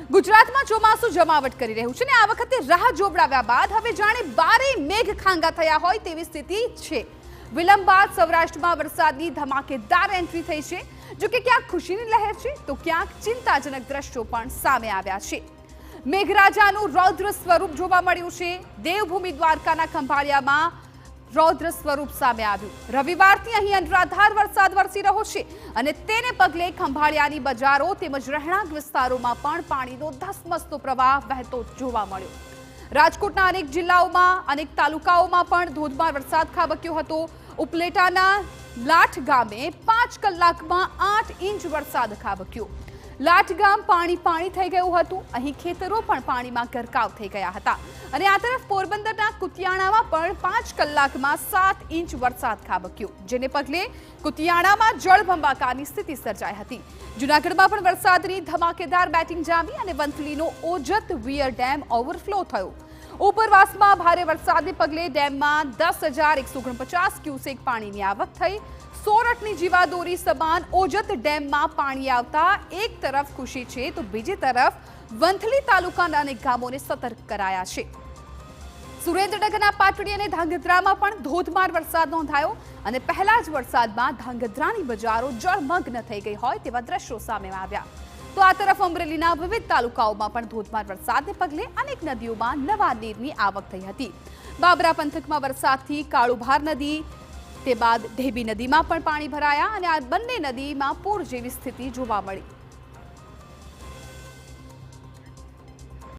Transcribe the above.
ગુજરાતમાં ચોમાસું જમાવટ કરી રહ્યું છે ને આ વખતે રાહ જોવડાવ્યા બાદ હવે જાણે બારે મેઘ ખાંગા થયા હોય તેવી સ્થિતિ છે। વિલંબ બાદ સૌરાષ્ટ્રમાં વરસાદની ધમાકેદાર એન્ટ્રી થઈ છે। જો કે ક્યાંક ખુશીની લહેર છે તો ક્યાંક ચિંતાજનક દ્રશ્યો પણ સામે આવ્યા છે। મેઘરાજાનું રૌદ્ર સ્વરૂપ જોવા મળ્યું છે। દેવભૂમિ દ્વારકાના ખંભાળિયામાં રૌદ્ર સ્વરૂપ સામે આવ્યું। રવિવારથી અહીં અનરાધાર વરસાદ વરસી રહ્યો છે અને તેને પગલે ખંભાળિયાની બજારો તેમજ રહેણાંક વિસ્તારોમાં પણ પાણીનો ધસમસતો પ્રવાહ વહેતો જોવા મળ્યો। રાજકોટના અનેક જિલ્લાઓમાં અનેક તાલુકાઓમાં પણ ધોધમાર વરસાદ ખાબક્યો હતો। ઉપલેટાના લાઠ ગામે 5 કલાકમાં 8 ઇંચ વરસાદ ખાબક્યો। લાઠ ગામ પાણી થઈ ગયું હતું। અહીં ખેતરો પણ પાણીમાં ગરકાવ થઈ ગયા હતા અને આ તરફ પોરબંદરના કુતિયાણામાં પણ 5 કલાકમાં 7 ઇંચ વરસાદ ખાબક્યો, જેને પગલે કુતિયાણામાં જળબંબાકારની સ્થિતિ સર્જાઈ હતી। જૂનાગઢમાં પણ વરસાદની ધમાકેદાર બેટિંગ જામી અને વંથલીનો ઓજત વિયર ડેમ ઓવરફ્લો થયો। ઉપરવાસમાં ભારે વરસાદને પગલે ડેમમાં 10,149 ક્યુસેક પાણીની આવક થઈ। સોરઠની જીવાદોરી સમાન ઓજત ડેમમાં પાણી આવતા એક તરફ ખુશી છે તો બીજી તરફ વંથલી તાલુકાના અનેક ગામોને સતર્ક કરાયા છે। સુરેન્દ્રનગરના પાટડી અને ધાંગધ્રામાં પણ ધોધમાર વરસાદ નોંધાયો અને પહેલા જ વરસાદમાં ધાંગધ્રાની બજારો જળમગ્ન થઈ ગઈ હોય તેવા દ્રશ્યો સામે આવ્યા। તો આ તરફ અમરેલીના વિવિધ તાલુકાઓમાં પણ ધોધમાર વરસાદને પગલે અનેક નદીઓમાં નવા નીરની આવક થઈ હતી। બાબરા પંથકમાં વરસાદથી કાળુભાર નદી તે બાદ ઢેબી નદીમાં પણ પાણી ભરાયા અને આ બંને નદીમાં પૂર જેવી સ્થિતિ જોવા મળી।